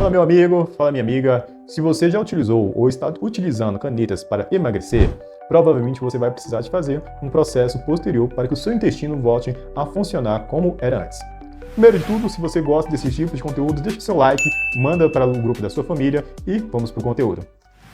Fala meu amigo, fala minha amiga, se você já utilizou ou está utilizando canetas para emagrecer, provavelmente você vai precisar de fazer um processo posterior para que o seu intestino volte a funcionar como era antes. Primeiro de tudo, se você gosta desse tipo de conteúdo, deixa o seu like, manda para o grupo da sua família e vamos para o conteúdo.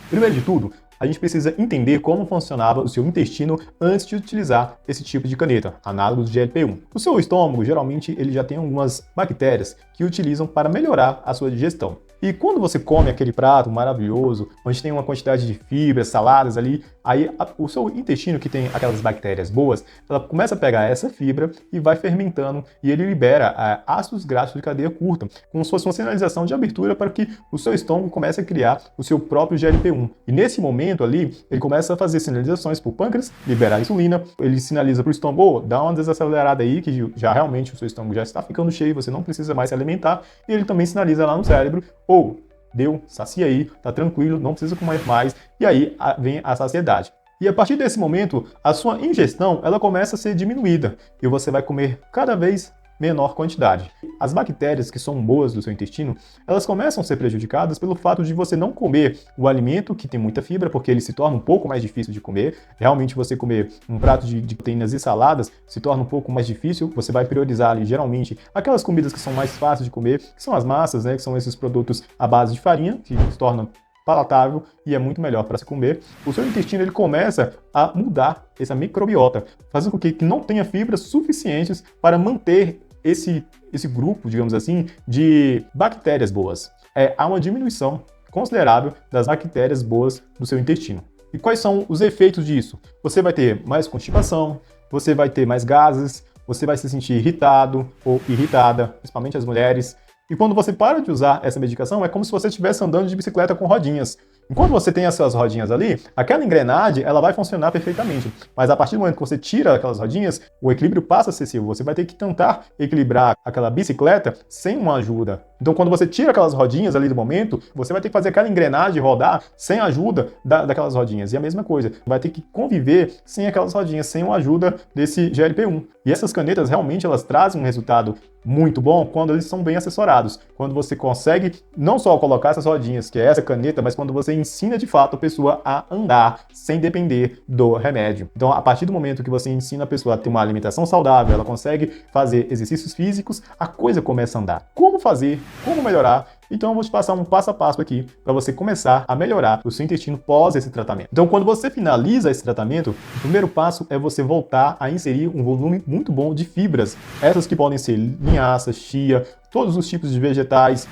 Primeiro de tudo, a gente precisa entender como funcionava o seu intestino antes de utilizar esse tipo de caneta, análogo do GLP-1. O seu estômago, geralmente, ele já tem algumas bactérias que utilizam para melhorar a sua digestão. E quando você come aquele prato maravilhoso, onde tem uma quantidade de fibras, saladas ali, aí o seu intestino, que tem aquelas bactérias boas, ela começa a pegar essa fibra e vai fermentando e ele libera ácidos graxos de cadeia curta, como se fosse uma sinalização de abertura para que o seu estômago comece a criar o seu próprio GLP-1. E nesse momento ali, ele começa a fazer sinalizações para o pâncreas, liberar insulina, ele sinaliza para o estômago, oh, dá uma desacelerada aí, que já realmente o seu estômago já está ficando cheio, você não precisa mais se alimentar, e ele também sinaliza lá no cérebro, ou deu, sacia aí, tá tranquilo, não precisa comer mais, e aí vem a saciedade. E a partir desse momento, a sua ingestão, ela começa a ser diminuída, e você vai comer cada vez menor quantidade. As bactérias que são boas do seu intestino, elas começam a ser prejudicadas pelo fato de você não comer o alimento que tem muita fibra, porque ele se torna um pouco mais difícil de comer. Realmente você comer um prato de proteínas e saladas se torna um pouco mais difícil. Você vai priorizar ali, geralmente, aquelas comidas que são mais fáceis de comer, que são as massas, né, que são esses produtos à base de farinha, que se tornam palatável e é muito melhor para se comer. O seu intestino ele começa a mudar essa microbiota, fazendo com que não tenha fibras suficientes para manter esse grupo, digamos assim, de bactérias boas. Há uma diminuição considerável das bactérias boas do seu intestino. E quais são os efeitos disso? Você vai ter mais constipação, você vai ter mais gases, você vai se sentir irritado ou irritada, principalmente as mulheres. E quando você para de usar essa medicação, é como se você estivesse andando de bicicleta com rodinhas. Enquanto você tem essas rodinhas ali, aquela engrenagem ela vai funcionar perfeitamente. Mas a partir do momento que você tira aquelas rodinhas, o equilíbrio passa a ser seu. Você vai ter que tentar equilibrar aquela bicicleta sem uma ajuda. Então, quando você tira aquelas rodinhas ali do momento, você vai ter que fazer aquela engrenagem rodar sem a ajuda daquelas rodinhas. E a mesma coisa, vai ter que conviver sem aquelas rodinhas, sem a ajuda desse GLP-1. E essas canetas realmente elas trazem um resultado muito bom quando eles são bem assessorados. Quando você consegue não só colocar essas rodinhas, que é essa caneta, mas quando você ensina de fato a pessoa a andar sem depender do remédio. Então, a partir do momento que você ensina a pessoa a ter uma alimentação saudável, ela consegue fazer exercícios físicos, a coisa começa a andar. Como fazer? Como melhorar? Então eu vou te passar um passo a passo aqui para você começar a melhorar o seu intestino pós esse tratamento. Então quando você finaliza esse tratamento, o primeiro passo é você voltar a inserir um volume muito bom de fibras. Essas que podem ser linhaça, chia, todos os tipos de vegetais,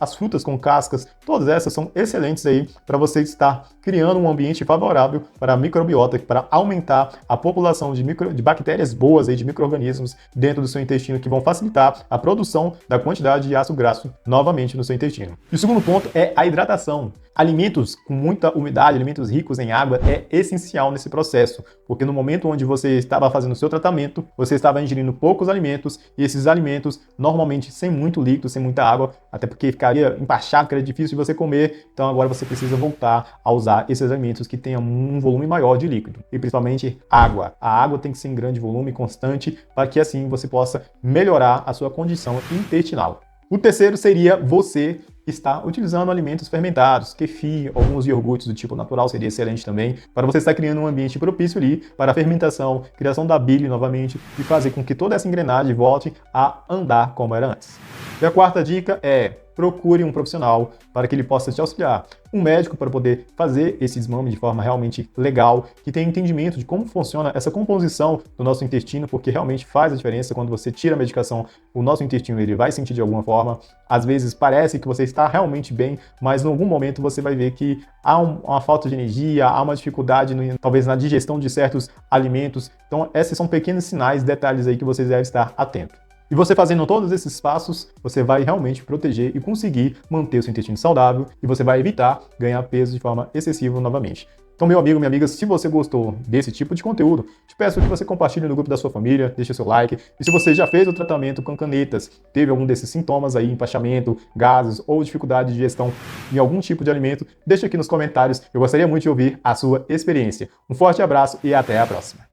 as frutas com cascas, todas essas são excelentes aí para você estar criando um ambiente favorável para a microbiota, para aumentar a população de bactérias boas aí, de micro-organismos dentro do seu intestino que vão facilitar a produção da quantidade de ácido graxo novamente no seu intestino. E o segundo ponto é a hidratação. Alimentos com muita umidade, alimentos ricos em água é essencial nesse processo, porque no momento onde você estava fazendo o seu tratamento, você estava ingerindo poucos alimentos e esses alimentos normalmente sem muito líquido, sem muita água, até porque ficaria empachado, que era difícil de você comer, então agora você precisa voltar a usar esses alimentos que tenham um volume maior de líquido, e principalmente água. A água tem que ser em grande volume, constante, para que assim você possa melhorar a sua condição intestinal. O terceiro seria você estar utilizando alimentos fermentados, kefir, alguns iogurtes do tipo natural seria excelente também, para você estar criando um ambiente propício ali para a fermentação, criação da bile novamente e fazer com que toda essa engrenagem volte a andar como era antes. E a quarta dica é: procure um profissional para que ele possa te auxiliar. Um médico para poder fazer esse desmame de forma realmente legal, que tenha entendimento de como funciona essa composição do nosso intestino, porque realmente faz a diferença quando você tira a medicação, o nosso intestino ele vai sentir de alguma forma. Às vezes parece que você está realmente bem, mas em algum momento você vai ver que há uma falta de energia, há uma dificuldade talvez na digestão de certos alimentos. Então esses são pequenos sinais, detalhes aí que você deve estar atento. E você fazendo todos esses passos, você vai realmente proteger e conseguir manter o seu intestino saudável e você vai evitar ganhar peso de forma excessiva novamente. Então, meu amigo, minha amiga, se você gostou desse tipo de conteúdo, te peço que você compartilhe no grupo da sua família, deixe seu like. E se você já fez o tratamento com canetas, teve algum desses sintomas aí, empachamento, gases ou dificuldade de digestão em algum tipo de alimento, deixa aqui nos comentários. Eu gostaria muito de ouvir a sua experiência. Um forte abraço e até a próxima.